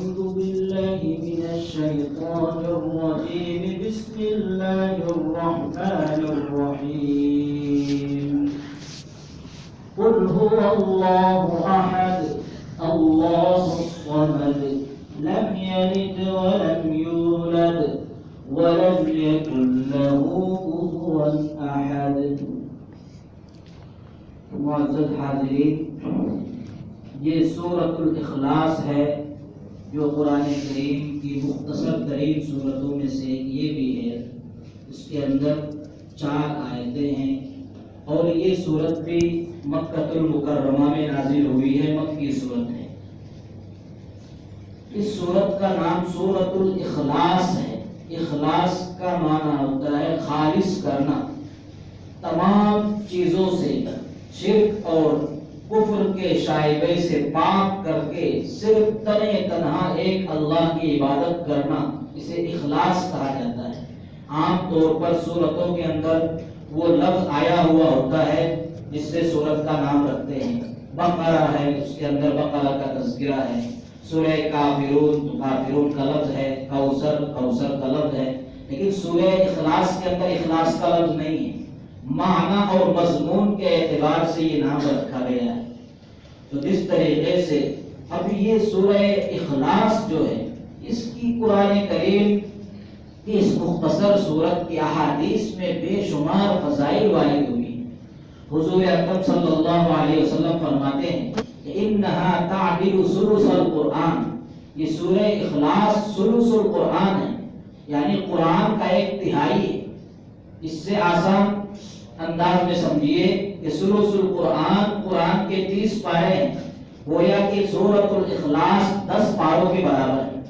أعوذ بالله من الشيطان الرجيم بسم الله الرحمن الرحيم قل هو الله أحد الله الصمد لم يلد ولم يولد ولم يكن له كفوا أحد. معزز حاضرین، یہ سورۃ الاخلاص ہے جو قرآن کریم کی مختصر ترین سورتوں میں سے یہ بھی ہے. اس کے اندر 4 آیتیں ہیں اور یہ سورت بھی مکہ المکرمہ میں نازل ہوئی ہے، مکی سورت ہے. اس سورت کا نام سورۃ الاخلاص ہے. اخلاص کا معنی ہوتا ہے خالص کرنا، تمام چیزوں سے، شرک اور کفر کے شائبے سے پاک کر کے صرف تنہا ایک اللہ کی عبادت کرنا، اسے اخلاص کہا جاتا ہے. عام طور پر سورتوں کے اندر وہ لفظ آیا ہوا ہوتا ہے جس سے سورت کا نام رکھتے ہیں. بقرہ ہے، اس کے اندر بقرہ کا تذکرہ ہے. سورہ کافرون تو کافرون کا لفظ ہے. کوثر کوثر کا لفظ ہے. لیکن سورہ اخلاص کے اندر اخلاص کا لفظ نہیں ہے. معنی اور مضمون کے اعتبار سے یہ نام رکھا گیا ہے. تو جس طریقے سے اب یہ سورہ اخلاص جو ہے، اس کی قرآن کریم کی اس مختصر سورت کی احادیث میں بے شمار فضائل وارد ہوئی. حضور اکرم صلی اللہ علیہ وسلم فرماتے ہیں کہ انہا تعدل ثلث القرآن. یہ سورہ اخلاص ثلث القرآن ہے، یعنی قرآن کا 1/3 ہے. اس سے آسان انداز میں سمجھیے کہ ثلث القرآن قرآن کے 30 پارے ہیں. گویا کہ سورۃ الاخلاص 10 پاروں کے برابر ہے.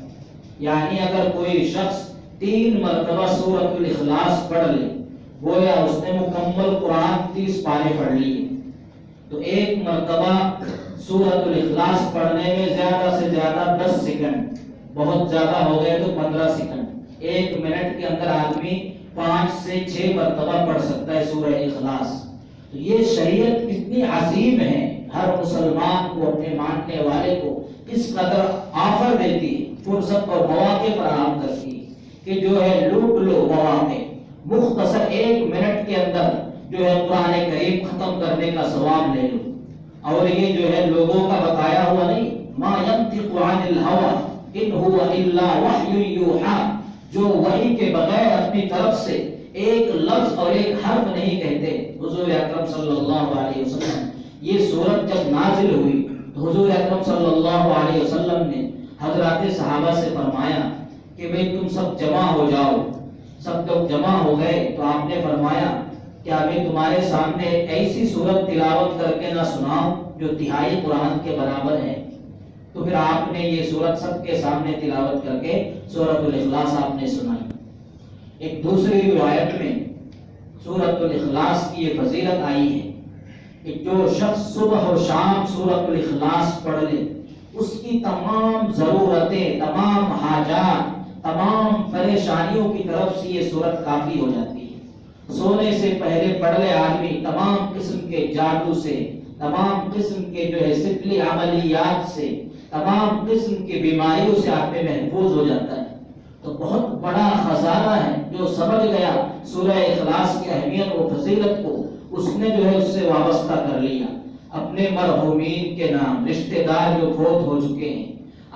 یعنی اگر کوئی شخص 3 مرتبہ سورۃ الاخلاص پڑھ لے، گویا اس نے مکمل قرآن 30 پارے پڑھ لیے. تو ایک مرتبہ سورۃ الاخلاص پڑھنے میں زیادہ سے زیادہ 10 سیکنڈ، بہت زیادہ ہو گئے تو 15 سیکنڈ. 1 منٹ کے اندر آدمی 5 سے 6 مرتبہ پڑھ سکتا ہے سورہ اخلاص. تو یہ شریعت کتنی عظیم ہے، ہر مسلمان کو، اپنے ماننے والے کو اس قدر آفر دیتی ہے، فرصت اور مواقع فراہم کرتی ہے کہ جو ہے لوٹ لو مواقع. مختصر 1 منٹ کے اندر جو ہے قرآن کریم ختم کرنے کا ثواب لے لو. اور یہ جو ہے لوگوں کا بتایا ہوا نہیں، ما ينطق عن الهوى ان هو الا وحی یوحی، جو وحی کے بغیر اپنی طرف سے ایک لفظ اور ایک حرف نہیں کہتے. حضور اکرم صلی اللہ علیہ وسلم یہ سورت جب نازل ہوئی تو حضور اکرم صلی اللہ علیہ وسلم نے حضرات صحابہ سے فرمایا کہ بھئی تم سب جمع ہو جاؤ. سب لوگ جمع ہو گئے تو آپ نے فرمایا کہ ابھی تمہارے سامنے ایسی سورت تلاوت کر کے نہ سناؤ جو 1/3 قرآن کے برابر ہے. تو پھر آپ نے یہ سورت سب کے سامنے تلاوت کر کے سورۃ الاخلاص آپ نے سنائی. ایک دوسری روایت میں سورۃ الاخلاص کی یہ فضیلت آئی ہے کہ جو شخص صبح و شام سورۃ الاخلاص پڑھ لے، اس کی تمام ضرورتیں، تمام حاجات، تمام پریشانیوں کی طرف سے یہ سورت کافی ہو جاتی ہے. سونے سے پہلے پڑھ لے آدمی، تمام قسم کے جادو سے، تمام قسم کے جو ہے سفلی عملیات سے، تمام قسم کی بیماریوں سے آدمی محفوظ ہو جاتا ہے. تو بہت بڑا خزانہ ہے جو سمجھ گیا سورہ اخلاص کی اہمیت و فضیلت کو، اس نے جو ہے اس سے وابستہ کر لیا. اپنے مرحومین کے نام، رشتہ دار جو فوت ہو چکے ہیں،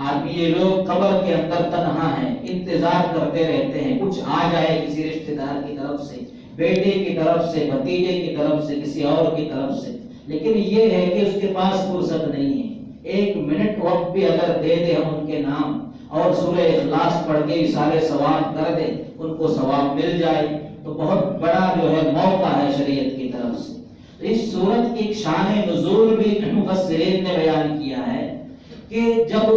آدمی یہ لوگ قبر کے اندر تنہا ہیں، انتظار کرتے رہتے ہیں کچھ آ جائے کسی رشتہ دار کی طرف سے، بیٹے کی طرف سے، بھتیجے کی طرف سے، کسی اور کی طرف سے. لیکن یہ ہے کہ اس کے پاس فرصت نہیں ہے. 1 منٹ وقت بھی اگر دے دے ہم ان کے نام اور سورہ اخلاص پڑھ کے سارے ثواب کر دے، ان کو ثواب مل جائے، تو بہت بڑا جو ہے موقع ہے شریعت کی طرف سے. اس سورت کی شان نزول بھی مفسرین نے بیان کیا ہے کہ جب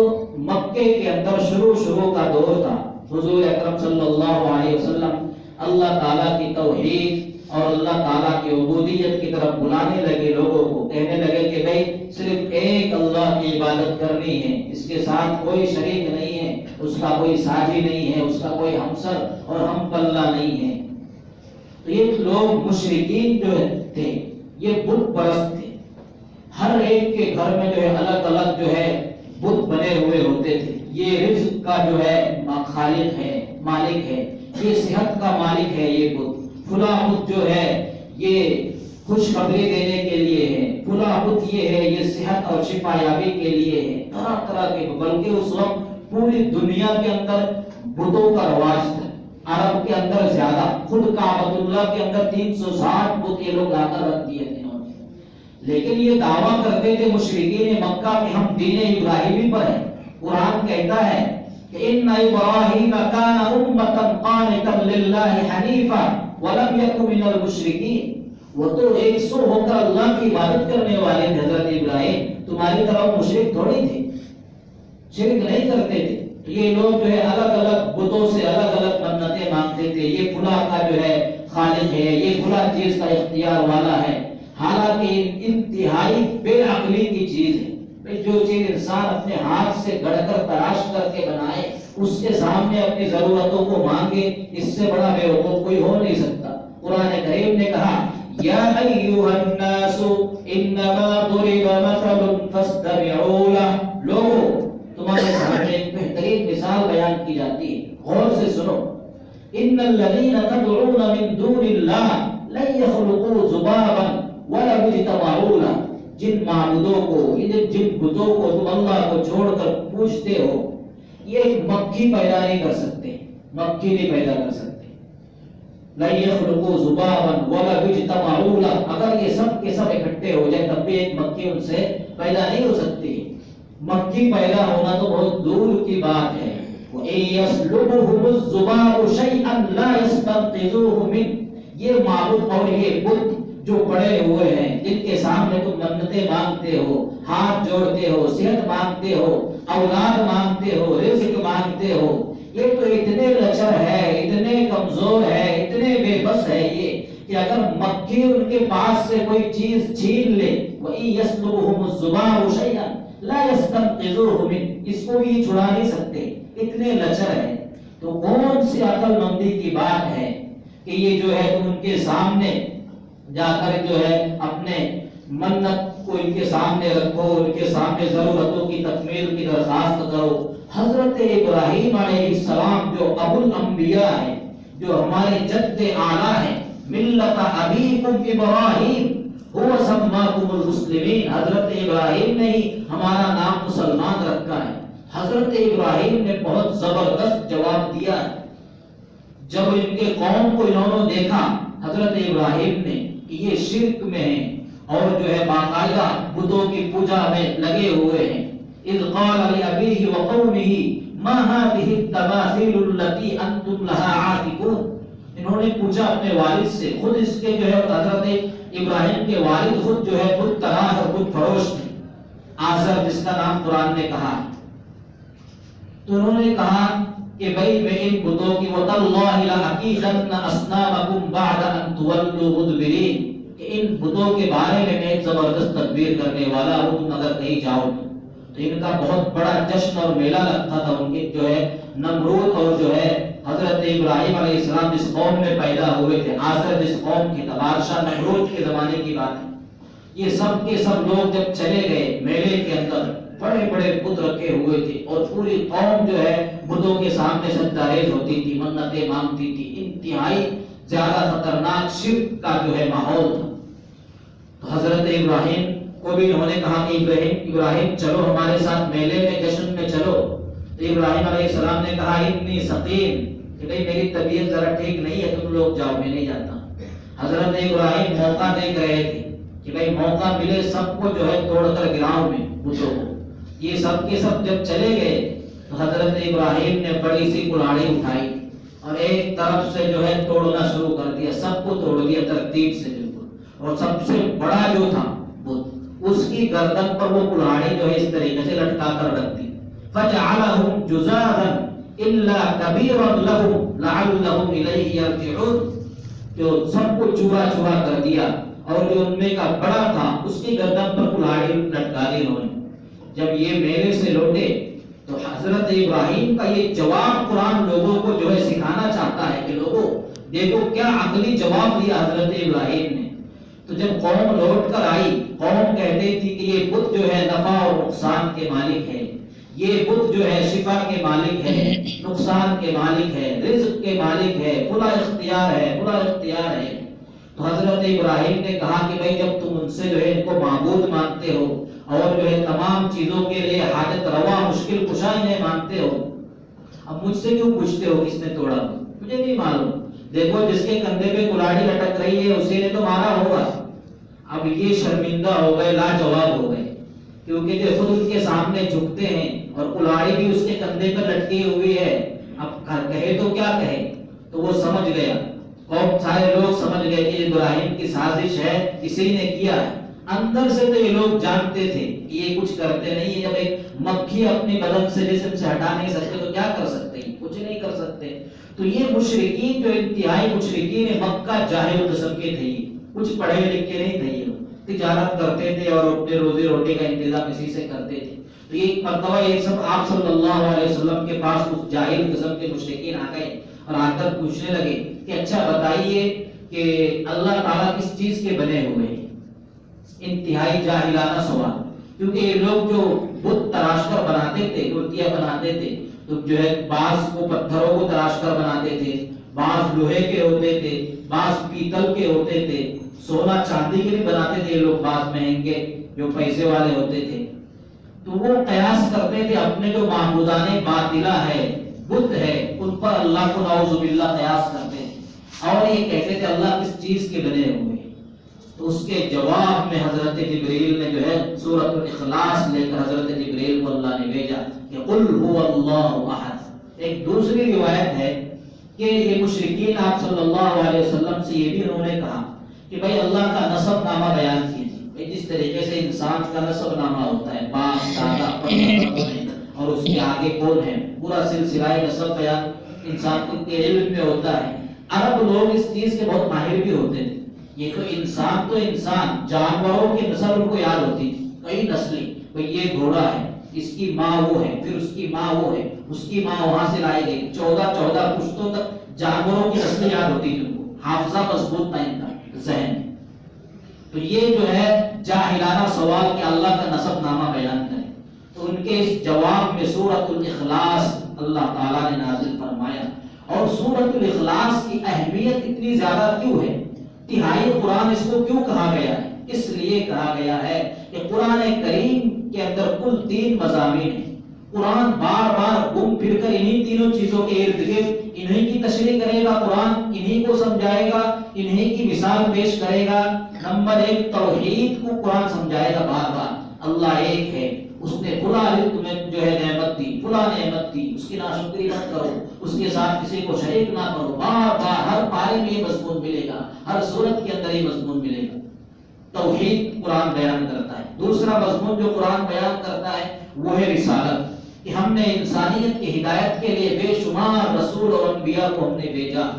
مکے کے اندر شروع کا دور تھا، حضور اکرم صلی اللہ علیہ وسلم اللہ تعالیٰ کی توحید اور اللہ تعالیٰ کی عبودیت کی طرف بلانے لگے لوگوں کو. کہنے لگے کہ بھئی صرف ایک اللہ کی عبادت کرنی ہے، اس کے ساتھ کوئی شریک نہیں ہے، اس کا کوئی ساجی نہیں ہے، اس کا کوئی ہمسر اور ہم پلہ نہیں ہے. تو یہ لوگ مشرکین جو تھے یہ بت پرست تھے. ہر ایک کے گھر میں جو ہے الگ الگ جو ہے بت بنے ہوئے ہوتے تھے. یہ رزق کا جو ہے خالق ہے، مالک ہے، یہ صحت کا مالک ہے، یہ بت فلاں بت جو ہے یہ خوشخبری دینے کے لیے ہے، فلاں بت یہ ہے یہ صحت اور شفا یابی کے لیے ہے، طرح طرح کے، بلکہ اس وقت پوری دنیا کے اندر بتوں کا رواج تھا، عرب کے اندر زیادہ، خود کعبۃ اللہ کے اندر 360 بت یہ لوگ لا کر رکھ دیے تھے انہوں نے، لیکن یہ دعویٰ کرتے تھے مشرکین مکہ کہ ہم دین ابراہیمی پر ہیں۔ قرآن کہتا ہے کہ ان ابراہیم کان امۃ قانتا للہ حنیفا ولم یک من المشرکین، وہ تو 100 ہو کر اللہ کی عبادت کرنے والے تھے حضرت ابراہیم، تمہاری طرح مشرک تھوڑی تھے، شرک نہیں کرتے تھے۔ یہ لوگ جو ہے الگ الگ بتوں سے الگ الگ منتیں مانگتے تھے، یہ فلاں کا جو ہے خالق ہے، یہ فلاں چیز کا اختیار والا ہے، حالانکہ انتہائی بے عقلی کی چیز ہے۔ جو چیز انسان اپنے ہاتھ سے گڑھ کر تراش کر کے بنائے، اس کے سامنے اپنی ضرورتوں کو مانگے، اس سے بڑا بے وقوف کوئی ہو نہیں سکتا۔ قرآن کریم نے کہا یا ایھا الناس انما ضرب مثل فاستمعوا لہ، لوگوں تمہارے سامنے ایک بہترین مثال بیان کی جاتی ہے، غور سے سنو۔ ان الذین تدعون من دون اللہ لن یخلقوا ذبابا ولو اجتمعوا لہ، جن معبودوں کو، جن بتوں کو تم اللہ کو چھوڑ کر پوچھتے ہو، یہ ایک مکھی پیدا نہیں کر سکتے، مکھی نہیں پیدا کر سکتے۔ لن یخلقوا ذبابا ولو اجتمعوا لہ، اگر یہ سب کے سب اکٹھے ہو جائے تب بھی ایک مکھی ان سے پیدا نہیں ہو سکتی۔ مکھی پیدا ہونا تو بہت دور کی بات ہے۔ وَإِن يَسْلُبْهُمُ الذُّبَابُ شَيْئًا لَا يَسْتَنقِذُوهُ مِنْهُ، یہ معبود اور یہ بت جو پڑے ہوئے ہیں، جن کے سامنے تم منتیں مانگتے ہو، ہاتھ جوڑتے ہو، صحت مانگتے ہو، اولاد مانگتے ہو، رزق مانگتے ہو، یہ تو اتنے لچر ہے، اتنے کمزور ہے، اتنے بے بس ہے یہ کہ اگر مکھی ان کے پاس سے کوئی چیز چھین لے، وَإِن يَسْلُبْهُمُ الذُّبَابُ شَيْئًا لا يستنقذوه منه، اس کو بھی یہ چھڑا نہیں سکتے، اتنے لچر ہے۔ تو کون سی عقل مندی کی بات ہے کہ یہ جو ہے تم ان کے سامنے جا کر جو ہے اپنے منت کو ان کے سامنے رکھو، ان کے سامنے ضرورتوں کی تکمیل کی درخواست کرو۔ حضرت ابراہیم علیہ السلام جو ابو الانبیاء ہیں، جو ہمارے جد اعلیٰ ہیں، ملت ابیکم ابراہیم هو سماکم المسلمین، حضرت ابراہیم نے ہی ہمارا نام مسلمان رکھا ہے۔ حضرت ابراہیم نے بہت زبردست جواب دیا ہے۔ جب ان کے قوم کو انہوں نے دیکھا حضرت ابراہیم نے کہ یہ شرک میں ہیں اور جو ہے باقاعدہ بتوں کی پوجا میں لگے ہوئے ہیں، اذ قال لأبیہ وقومہ ما هذه التماثیل التي انتم لها عاکفون، انہوں نے پوچھا اپنے والد سے، خود اس کے جو ہے حضرت ابراہیم کے والد خود جو ہے بت پرست اور بت پروش تھے، آزر جس کا نام قرآن نے کہا ہے۔ تو انہوں نے کہا کہ بھئی میں ان بتوں کی وَتَاللَّهِ لَأَكِيدَنَّ أَصْنَامَكُمْ بَعْدَ أَن تُوَلُّوا مُدْبِرِينَ، کہ ان بتوں کے بارے میں ایک زبردست تدبیر کرنے والا ہوں، تم اگر کہیں جاؤ تو ان کا بہت بڑا جشن اور میلہ لگتا تھا۔ ان کے جو ہے نمرود اور جو ہے حضرت ابراہیم علیہ السلام جس قوم میں پیدا ہوئے تھے، آزر جس قوم کی بادشاہ نمرود کے زمانے کی بات ہے، یہ سب کے سب لوگ جب چلے گئے میلے کے اندر، بڑے بڑے بت رکھے ہوئے تھے اور پوری قوم جو ہے بتوں کے سامنے سجدہ ریز ہوتی تھی، منتیں مانگتی تھی، انتہائی زیادہ خطرناک شرک کا جو ہے ماحول تھا۔ تو حضرت ابراہیم کو بھی انہوں نے کہا کہ ابراہیم چلو ہمارے ساتھ میلے میں، جشن میں چلو۔ تو ابراہیم علیہ السلام نے کہا انی سقیم، کہ نہیں میری طبیعت ذرا ٹھیک نہیں ہے، تم لوگ جاؤ میں نہیں جاتا۔ حضرت ابراہیم موقع دیکھ رہے تھے کہ بھئی موقع ملے سب کو جو ہے توڑ کر گراؤں میں بتوں کو۔ یہ سب کے سب جب چلے گئے تو حضرت ابراہیم نے بڑی سی کلاڑی اٹھائی اور ایک طرف سے جو ہے توڑنا شروع کر دیا، سب کو توڑ دیا ترتیب سے بالکل، اور سب سے بڑا جو تھا اس کی گردن پر وہ کلاڑی جو ہے اس طریقے سے لٹکا کر رکھ دی۔ فَجَعَلَهُمْ جُزَاظًا إِلَّا كَبِيرًا لَهُمْ لَعَلَّهُمْ إِلَيْهِ يَرْجِعُونَ، جو سب کو چورا چورا کر دیا اور جو ان میں کا بڑا تھا اس کی گردن پر کلاڑی لٹکا دی انہوں نے۔ جب یہ میلے سے لوٹے تو حضرت ابراہیم کا یہ جواب قرآن لوگوں کو جو ہے سکھانا چاہتا ہے کہ لوگوں دیکھو کیا عقلی جواب دیا حضرت ابراہیم نے۔ تو جب قوم لوٹ کر آئی، قوم کہتے تھی کہ یہ بت جو ہے نفع اور نقصان کے مالک ہے، یہ بت جو ہے شفا کے مالک ہے، نقصان کے مالک ہے، رزق کے مالک ہے، کھلا اختیار ہے، کھلا اختیار ہے۔ تو حضرت ابراہیم نے کہا کہ بھائی جب تم ان سے جو ہے ان کو معبود مانتے ہو اور جو ہے تمام چیزوں کے لیے حاجت روا مشکل کشا انہیں مانتے ہو، اب مجھ سے کیوں پوچھتے ہو کس نے توڑا؟ مجھے نہیں معلوم، دیکھو جس کے کندھے پہ کلاڑی لٹک رہی ہے اسی نے تو مارا ہوگا۔ اب یہ شرمندہ ہو گئے، لاجواب ہو گئے، کیونکہ جو خود ان کے سامنے جھکتے ہیں اور کلاڑی بھی اس کے کندھے پر لٹکی ہوئی ہے، اب کہے تو کیا کہے؟ تو وہ سمجھ گیا، اور سارے لوگ سمجھ گئے کہ ابراہیم کی سازش ہے، اسی نے کیا ہے۔ اندر سے تو یہ لوگ جانتے تھے کہ یہ کچھ کرتے نہیں ہیں، جب ایک مکھی اپنی بدن سے جسم سے ہٹا نہیں سکتے تو کیا کر سکتے ہیں؟ کچھ نہیں کر سکتے۔ تو یہ مشرکین جو انتہائی مشرکین مکہ جاہل قسم کے تھے، کچھ پڑھے لکھے نہیں تھے، یہ تجارت کرتے تھے اور اپنے روزی روٹی کا انتظام اسی سے کرتے تھے۔ تو یہ مرتبہ یہ سب آپ صلی اللہ علیہ وسلم کے پاس کچھ جاہل قسم کے مشرکین آ گئے اور آ کر پوچھنے لگے کہ اچھا بتائیے کہ اللہ تعالیٰ کس چیز کے بنے ہوئے ہیں؟ انتہائی جاہلانہ سوال، کیونکہ یہ لوگ جو بت تراش کر بناتے تھے، مورتیاں بناتے تھے، تو جو ہے بعض کو پتھروں کو تراش کر بناتے تھے، بعض لوہے کے ہوتے تھے، بعض پیتل کے ہوتے تھے، سونا چاندی کے بھی بناتے تھے لوگ، بعض مہنگے جو پیسے والے ہوتے تھے۔ تو وہ قیاس کرتے تھے اپنے جو معبودان باطلہ ہے، بت ہے، ان پر اللہ کو نعوذ باللہ قیاس کرتے تھے اور یہ کہتے تھے اللہ کس چیز کے بنے ہوئے ہیں۔ تو اس کے جواب میں حضرت جبریل نے جو ہے سورۃ الاخلاص لے کر حضرت جبریل کو اللہ نے بھیجا کہ قل هو اللہ احد۔ ایک دوسری روایت ہے کہ یہ مشرکین آپ صلی اللہ علیہ وسلم سے یہ بھی انہوں نے کہا کہ بھائی اللہ کا نسب نامہ بیان کیجیے، جس طریقے سے انسان کا نسب نامہ ہوتا ہے، باپ دادا اور اس کے آگے کون ہے، پورا سلسلہ نسب بیان انسان کے علم میں ہوتا ہے۔ عرب لوگ اس چیز کے بہت ماہر بھی ہوتے تھے۔ یہ تو انسان جانوروں کی نسل ان کو یاد ہوتی تھی، کئی نسلیں، بھئی یہ گھوڑا ہے، اس کی ماں وہ ہے، پھر اس کی ماں وہ ہے، اس کی ماں وہاں سے لائی گئی، 14 پشتوں تک جانوروں کی نسلیں یاد ہوتی تھی ان کو، حافظہ مضبوط تھا ان کا ذہن۔ تو یہ جو ہے جاہلانہ سوال کہ اللہ کا نسب نامہ بیان کریں، تو ان کے اس جواب میں سورۃ الاخلاص اللہ تعالیٰ نے نازل فرمایا۔ اور سورۃ الاخلاص کی اہمیت اتنی زیادہ کیوں ہے؟ تہائی قرآن اس کو کیوں کہا گیا ہے؟ اس لیے کہا گیا ہے کہ قرآن کریم کے اندر کل 3 مضامین ہیں۔ قرآن بار بار گھوم پھر کر انہی تینوں چیزوں کے ارد گرد انہی کی تشریح کرے گا، قرآن انہی کو سمجھائے گا، انہی کی مثال پیش کرے گا۔ نمبر 1 توحید کو قرآن سمجھائے گا بار بار، اللہ ایک ہے، اس نے فلاں تمہیں جو ہے نعمت دی، فلاں نعمت دی، اس کی ناشکری مت کرو، اس کے ساتھ کسی کو شریک نہ کرو۔ بار بار ہر پارے میں یہ مضمون ملے گا، ہر سورت کے اندر یہ مضمون ملے گا۔ توحید قرآن بیان کرتا ہے۔ دوسرا مضمون جو قرآن بیان کرتا ہے وہ ہے رسالت، کہ ہم نے انسانیت کی ہدایت کے لیے بے شمار رسول اور انبیاء کو ہم نے بھیجا۔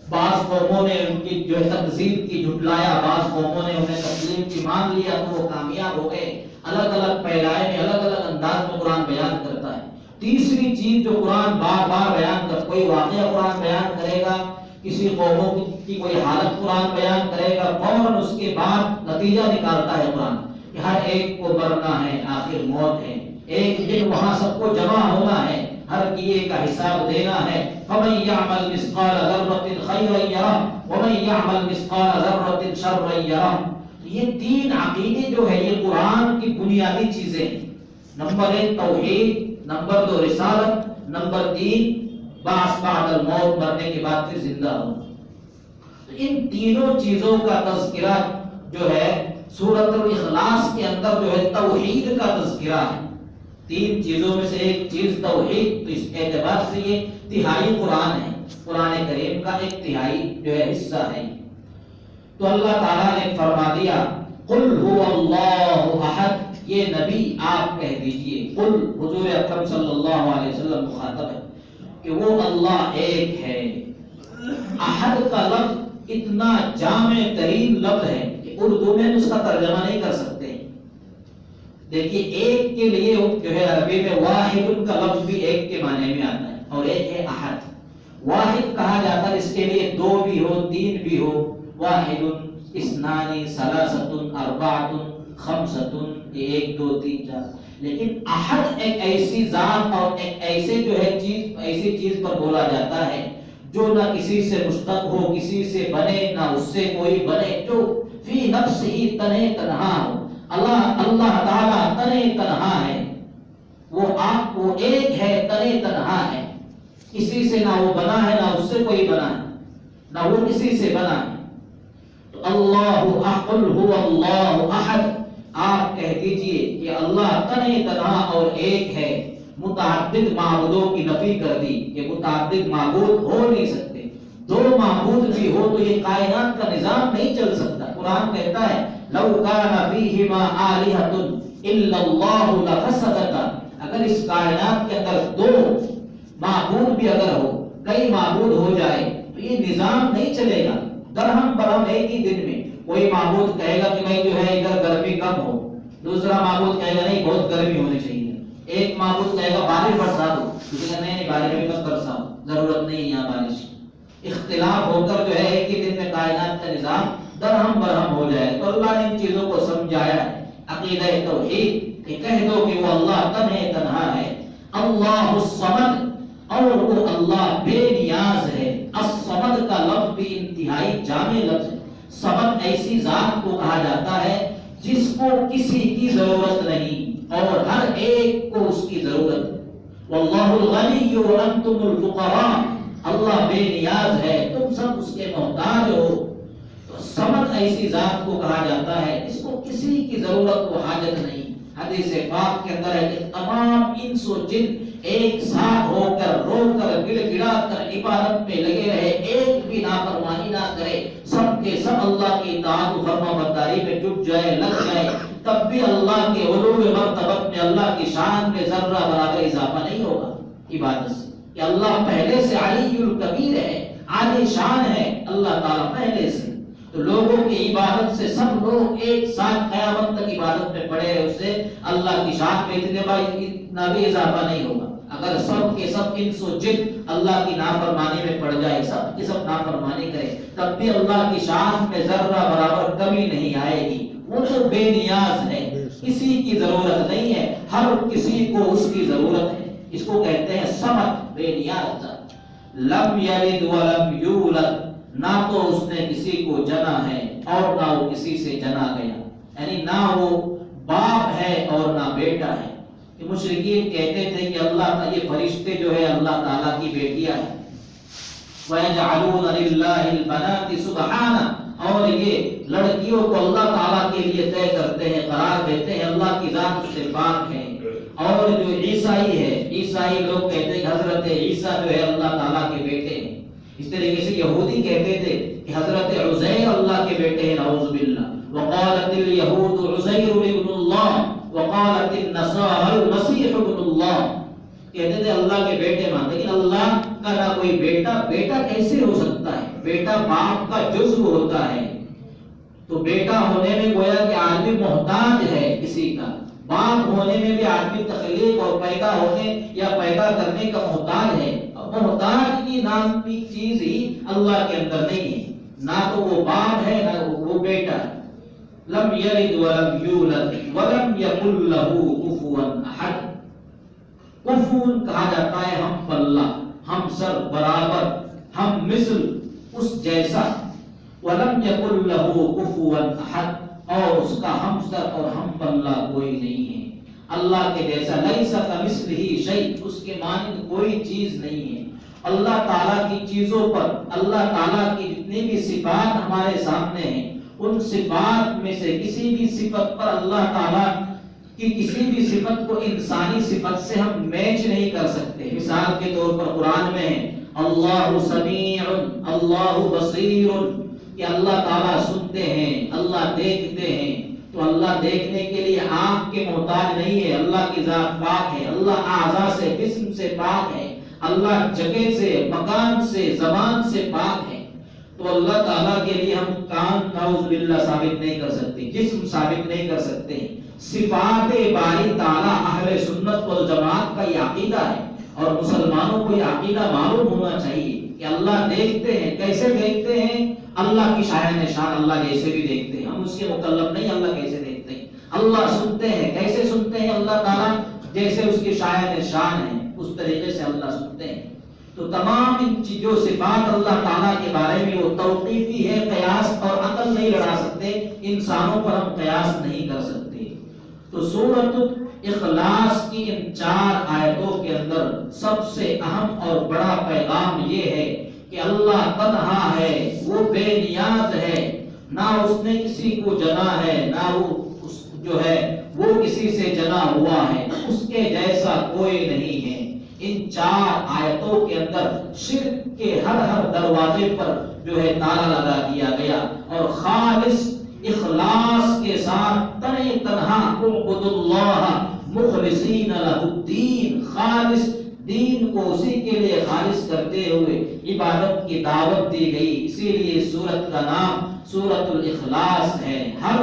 بعض قوموں نے ان کی جو ہے تکذیب کی، جھٹلایا، بعض قوموں نے انہیں تسلیم کی، مان لیا تو وہ کامیاب ہو گئے۔ الگ الگ پیرائے میں الگ الگ انداز میں قرآن بیان کرتا ہے۔ تیسری چیز جو قرآن بار بار بیان کرتا، کوئی واقعہ قرآن بیان کرے گا، کسی قوموں کی کوئی حالت قرآن بیان کرے گا، فوراً اس کے بعد نتیجہ نکالتا ہے قرآن کہ ہر ایک کو مرنا ہے، آخر موت ہے، ایک دن وہاں سب کو جمع ہونا ہے، ہر کیے کا حساب دینا ہے۔ فَمَن يَعْمَلْ مِثْقَالَ ذَرَّةٍ خَيْرًا يَرَهُ وَمَن يَعْمَلْ مِثْقَالَ ذَرَّةٍ شَرًّا يَرَهُ۔ یہ 3 عقیدے جو ہے یہ قرآن کی بنیادی چیزیں ہیں۔ نمبر 1 توحید، نمبر 2 رسالت، نمبر 3 بعث بعد الموت، مرنے کے بعد پھر زندہ ہونا۔ تو ان تینوں چیزوں کا تذکرہ جو ہے سورۃ الاخلاص کے اندر جو ہے توحید کا تذکرہ ہے۔ 3 چیزوں میں سے ایک چیز توحید، تو اس اعتبار سے یہ تہائی قرآن ہے، قرآن کریم کا ایک تہائی جو ہے حصہ ہے۔ تو اللہ تعالیٰ نے فرما دیا قل هو اللہ احد، یہ نبی آپ کہہ دیجئے، قل حضور اکرم صلی اللہ علیہ وسلم مخاطب ہے کہ وہ اللہ ایک ہے۔ احد کا لفظ اتنا جامع ترین لفظ ہے کہ اردو میں اس کا ترجمہ نہیں کر سکتے۔ دیکھیے ایک کے لیے جو ہے عربی میں واحد کا لفظ بھی ایک کے معنی میں آتا ہے، اور ایک ہے احد۔ واحد کہا جاتا ہے اس کے لیے 2 بھی ہو، 3 بھی ہو، واحد، اثنان، ثلاثۃ، اربعۃ، خمسۃ، 1 2 3 4۔ لیکن احد ایک ایسی ذات اور ایک ایسے جو ہے چیز، ایسی چیز پر بولا جاتا ہے جو نہ کسی سے مشتق ہو، کسی سے بنے، نہ اس سے کوئی بنے، جو فی نفس ہی تنہے تنہا ہو۔ اللہ تعالیٰ تنہے تنہا ہے، وہ ایک ہے، تنہے تنہا ہے، کسی سے نہ وہ بنا ہے، نہ اس سے کوئی بنا ہے، نہ وہ کسی سے بنا ہے۔ تو اللہ احد هو اللہ احد، آپ کہہ دیجئے کہ اللہ تنہے تنہا اور ایک ہے۔ متعدد معبودوں کی نفی کر دی کہ متعدد معبود ہو نہیں سکتے، دو معبود بھی ہو تو یہ کائنات کا نظام نہیں چل سکتا۔ قرآن کہتا ہے لو کان فیہما آلہۃ الا اللہ لفسدتا، اگر اس کائنات کے اندر دو معبود بھی اگر ہو، کئی معبود ہو جائے تو یہ نظام نہیں چلے گا۔ درہم برہم ایک ہی دن میں کوئی معبود کہے گا کہ بھائی جو ہے ادھر گرمی کم ہو، دوسرا معبود کہے گا نہیں بہت گرمی ہونی چاہیے، ایک معبود کہے گا بارش برسا دو، دوسرا نہیں بارش میں مت برساؤ، ضرورت نہیں یہاں بارش۔ اختلاف ہو کر جو ہے ایک ہی دن میں کائنات کا نظام درہم برہم ہو جائے۔ تو اللہ نے ان چیزوں کو سمجھایا ہے۔ عقیدہ توحید کہ کہہ دو کہ وہ اللہ تنہے تنہا ہے، اللہ الصمد، اور وہ اللہ بے نیاز ہے۔ الصمد کا لفظ بھی انتہائی جامع لفظ ہے۔ صمد ایسی ذات کو کہا جاتا ہے جس کو کسی کی ضرورت نہیں اور ہر ایک کو اس کی ضرورت ہے۔ واللہ الغنی وانتم الفقراء، اللہ بے نیاز ہے، تم سب اس کے محتاج ہو۔ تو صمد ایسی ذات کو کہا جاتا ہے جس کو کسی کی ضرورت و حاجت نہیں۔ حدیث پاک کے اندر ہے کہ تمام انس و جن ایک ساتھ ہو کر رو کر گڑ گڑا کر عبادت میں لگے رہے، ایک بھی نافرمانی نہ کرے، سب کے سب اللہ کی اطاعت و فرما برداری میں جٹ جائے، لگ جائے، تب بھی اللہ کے علو مرتبت میں، اللہ کی شان میں ذرہ برابر اضافہ نہیں ہوگا عبادت سے۔ کہ اللہ پہلے سے علی الکبیر ہے، عالی شان ہے اللہ تعالیٰ پہلے سے۔ تو لوگوں کی عبادت سے سب لوگ ایک ساتھ قیامت تک عبادت میں پڑے رہے، اس سے اللہ کی شان میں اتنا بھی اضافہ نہیں ہوگا۔ اگر سب کے سب انس و جن اللہ کی نافرمانی میں پڑ جائے، سب کے سب نافرمانی کرے، تب بھی اللہ کی شان میں ذرہ برابر کمی نہیں آئے گی۔ وہ تو بے نیاز ہے، کسی کی ضرورت نہیں ہے، ہر کسی کو اس کی ضرورت ہے۔ اس کو کہتے ہیں صمد، بے نیاز۔ لم یلد ولم یولد، نہ تو اس نے کسی کو جنا ہے اور نہ وہ کسی سے جنا گیا، یعنی نہ وہ باپ ہے اور نہ بیٹا ہے۔ کہ مشرکین کہتے تھے کہ اللہ کا یہ فرشتے جو ہے اللہ تعالیٰ کی بیٹیاں ہیں، وَيَجْعَلُونَ لِلَّهِ الْبَنَاتِ سُبْحَانَهُ، اور یہ لڑکیوں کو اللہ تعالیٰ کے لیے طے کرتے ہیں، قرار دیتے ہیں، اللہ کی ذات سے پاک ہے۔ اور جو عیسائی ہے، عیسائی لوگ کہتے ہیں کہ حضرت عیسیٰ جو ہے اللہ تعالیٰ کے بیٹے ہیں۔ اس طریقے سے یہودی کہتے تھے کہ حضرت عزیر اللہ کے بیٹے ہیں، نعوذ باللہ۔ وقالت اليهود عزیر ابن اللہ وقالت النصارى المسیح ابن اللہ، کہتے تھے اللہ کے بیٹے مان، لیکن اللہ کا نہ کوئی بیٹا، بیٹا کیسے ہو سکتا ہے؟ بیٹا باپ کا جزو ہوتا ہے، تو بیٹا ہونے میں گویا کہ آدمی محتاج ہے کسی کا، باپ ہونے میں بھی آدمی تخلیق اور پیدا ہونے یا پیدا کرنے کا محتاج ہے۔ محتاج کی نام کی چیز ہی اللہ کے اندر نہیں ہے، نہ تو وہ باپ ہے نہ وہ بیٹا ہے۔ لم یلد ولم یولد ولم یکن له کفوا احد، کفوا کہا جاتا ہے ہم پلہ، ہم سر برابر، ہم مثل اس جیسا، ولم یکن له کفوا احد، اور اس کا ہم سر اور ہم پلہ کوئی نہیں ہے۔ اللہ کے جیسا، لیس کمثلہ شیء، اس کے مانند کوئی چیز نہیں ہے۔ اللہ تعالیٰ کی چیزوں پر، اللہ تعالیٰ کی جتنی بھی صفات ہمارے سامنے ہیں، ان صفات میں سے کسی بھی صفت پر اللہ تعالیٰ کی کسی بھی صفت کو انسانی صفت سے ہم میچ نہیں کر سکتے۔ مثال کے طور پر قرآن میں ہے اللہ سمیع، اللہ بصیر، کہ اللہ تعالیٰ سنتے ہیں، اللہ دیکھتے ہیں۔ تو اللہ دیکھنے کے لیے آنکھ کے محتاج نہیں ہے، اللہ کی ذات پاک ہے، اللہ اعضاء سے، جسم سے پاک ہے، اللہ جگہ سے، مکان سے، زبان سے پاک ہے۔ تو اللہ تعالیٰ کے لیے ہم کان نعوذ باللہ ثابت نہیں کر سکتے، جسم ثابت نہیں کر سکتے۔ صفات باری تعالیٰ اہل سنت والجماعت کا یہ عقیدہ ہے، اور مسلمانوں کو یہ عقیدہ معلوم ہونا چاہیے کہ اللہ دیکھتے ہیں۔ کیسے دیکھتے ہیں؟ اللہ کی شان، اللہ جیسے بھی دیکھتے ہیں، ہم اس کے مکلف نہیں۔ اللہ کیسے دیکھتے ہیں؟ اللہ سنتے ہیں، کیسے سنتے ہیں اللہ تعالیٰ؟ جیسے اس کی شاعر شان ہے اس طریقے سے اللہ سنتے ہیں۔ تو تمام ان جو صفات اللہ تعالیٰ کے بارے میں وہ توقیفی ہے، قیاس اور عقل نہیں لڑا سکتے، انسانوں پر ہم قیاس نہیں کر سکتے۔ تو سورۃ اخلاص کی ان 4 آیتوں کے اندر سب سے اہم اور بڑا پیغام یہ ہے کہ اللہ تنہا ہے، وہ بے نیاز ہے، نہ اس نے کسی کو جنا ہے، نہ وہ جو ہے وہ کسی سے جنا ہوا ہے، اس کے جیسا کوئی نہیں ہے۔ ان 4 آیتوں کے اندر شرک کے ہر دروازے پر جو ہے تالا لگا دیا گیا، اور خالص اخلاص کے ساتھ تنہا اعبدوا اللہ مخلصین لہ الدین، خالص دین کو اسی کے لیے خالص کرتے ہوئے عبادت کی دعوت دی گئی۔ اسی لیے سورت کا نام سورۃ الاخلاص ہے۔ ہر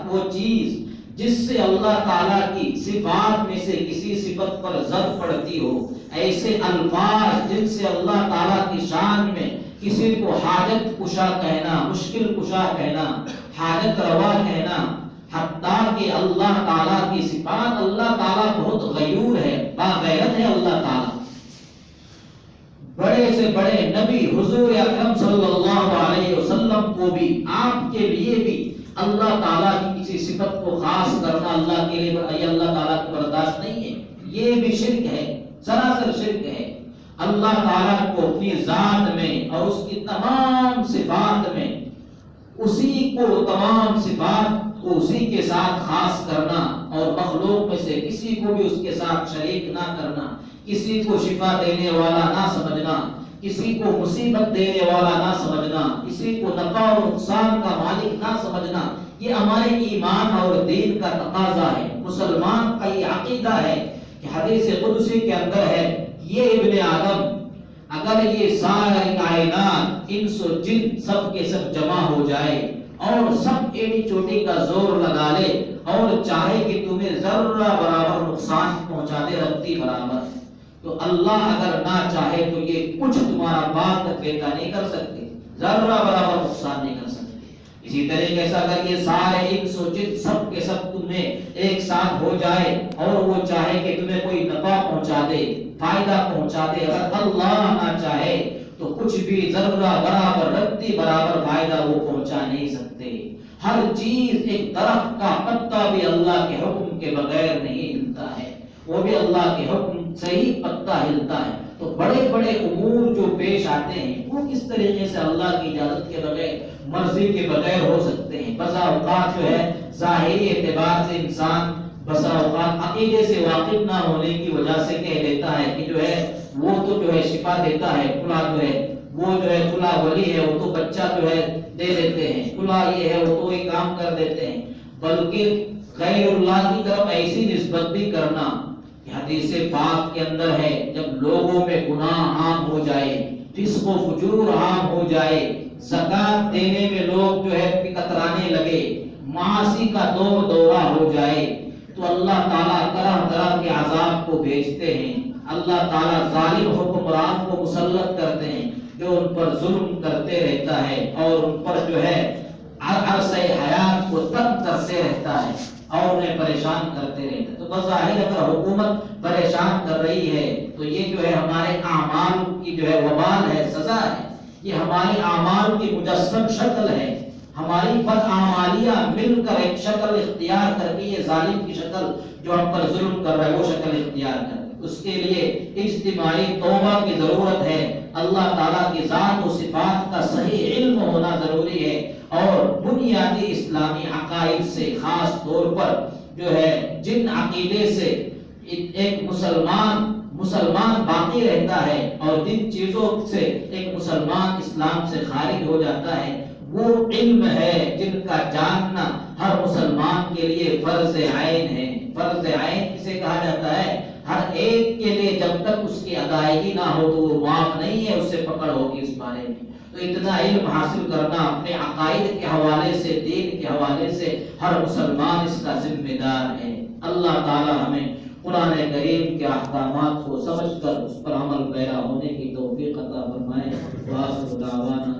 وہ چیز جس سے اللہ تعالیٰ کی صفات میں سے کسی صفت پر ضرب پڑتی ہو، ایسے الفاظ جن سے اللہ تعالیٰ کی شان میں کسی کو حاجت کشا کہنا، مشکل کشا کہنا، حاجت روا کہنا، حتیٰ کہ اللہ تعالیٰ کی صفات، اللہ تعالیٰ بہت غیور ہے، باغیرت ہے اللہ تعالیٰ۔ بڑے سے بڑے نبی حضور اکرم صلی اللہ علیہ وسلم کو بھی، آپ کے لیے بھی اللہ تعالیٰ کی کسی صفت کو خاص کرنا اللہ کے لیے یہ اللہ تعالیٰ کو برداشت نہیں ہے، یہ بھی شرک ہے، سراسر شرک ہے۔ اللہ تعالیٰ کو اپنی ذات میں اور اس کی تمام صفات میں اسی کو، تمام صفات کو اسی کے ساتھ خاص کرنا، اور مخلوق میں سے کسی کو بھی اس کے ساتھ شریک نہ کرنا، کسی کو شفا دینے والا نہ سمجھنا، کسی کو مصیبت دینے والا نہ سمجھنا، کسی کو نفع اور نقصان کا مالک نہ سمجھنا، یہ ہمارے ایمان اور دین کا تقاضا ہے۔ مسلمان کا یہ عقیدہ ہے کہ حدیث قدسی کے اندر ہے، یہ ابن آدم اگر یہ ساری کائنات انس و جن سب کے سب جمع ہو جائے اور سب ایڑی چوٹی کا زور لگا لے اور چاہے کہ تمہیں ذرہ برابر نقصان پہنچا دے، رتی برابر، تو اللہ اگر نہ چاہے تو یہ کچھ تمہارا بات بیٹا نہیں کر سکتے، ذرہ برابر نقصان نہیں کر سکتے۔ اسی طریقے سے اگر یہ سارے انس و جن سب کے سب تمہیں ایک ساتھ ہو جائے اور وہ چاہے کہ تمہیں کوئی نفع پہنچا دے، فائدہ پہنچا دے، اگر اللہ نہ چاہے تو کچھ بھی ذرہ برابر رتی برابر فائدہ وہ پہنچا نہیں سکتے۔ ہر چیز، ایک درخت کا پتا بھی اللہ کے حکم کے بغیر نہیں ہلتا ہے، وہ بھی اللہ کے حکم سے ہی پتا ہلتا ہے۔ تو بڑے بڑے امور جو پیش آتے ہیں وہ کس طریقے سے اللہ کی اجازت کے بغیر، مرضی کے بغیر ہو سکتے ہیں؟ بسا اوقات جو ہے ظاہری اعتبار سے انسان بسا اوقات عقیدے سے واقف نہ ہونے کی وجہ سے کہہ دیتا ہے کہ جو ہے وہ تو جو ہے شفا دیتا ہے، کھلا جو ہے وہ جو ہے کھلا ولی ہے، وہ تو بچہ جو ہے دے دیتے ہیں، کھلا یہ ہے وہ تو یہ کام کر دیتے ہیں، بلکہ غیر اللہ کی طرف ایسی نسبت بھی کرنا کہ حدیث پاک کے اندر ہے جب لوگوں میں گناہ عام ہو جائے، فسق و فجور عام ہو جائے، زکات دینے میں لوگ جو ہے کترانے لگے، معاصی کا دور دورہ ہو جائے، تو اللہ تعالیٰ طرح طرح کے عذاب کو بھیجتے ہیں۔ اللہ تعالیٰ ظالم حکمران کو مسلط کرتے ہیں جو ان پر ظلم کرتے رہتا ہے اور ان پر جو ہے عرصہ حیات کو تنگ کرتے رہتا ہے اور انہیں پریشان کرتے رہتا ہے۔ تو بظاہر اگر حکومت پریشان کر رہی ہے تو یہ جو ہے ہمارے اعمال کی جو ہے وبال ہے، سزا ہے، یہ ہمارے اعمال کی مجسم شکل ہے، ہماری بدعمالیاں مل کر ایک شکل اختیار کر کے یہ ظالم کی شکل جو ہم پر ظلم کر رہا ہے وہ شکل اختیار کر، اس کے لیے اجتماعی توبہ کی ضرورت ہے، اللہ تعالیٰ کی ذات و صفات کا صحیح علم ہونا ضروری ہے، اور بنیادی اسلامی عقائد سے خاص طور پر جو ہے جن عقیدے سے ایک مسلمان باقی رہتا ہے اور جن چیزوں سے ایک مسلمان اسلام سے خارج ہو جاتا ہے وہ علم ہے جن کا جاننا ہر مسلمان کے لیے فرض عین ہے۔ فرض عین کسے کہا جاتا ہے؟ ہر ایک کے لیے جب تک اس کی ادائیگی نہ ہو تو وہ معاف نہیں ہے، اس سے پکڑ ہوگی اس بارے میں۔ تو اتنا علم حاصل کرنا اپنے عقائد کے حوالے سے، دین کے حوالے سے ہر مسلمان اس کا ذمہ دار ہے۔ اللہ تعالی ہمیں قرآن کریم کے احکامات کو سمجھ کر اس پر عمل پیرا ہونے کی توفیق عطا فرمائے۔ وآخر دعوانا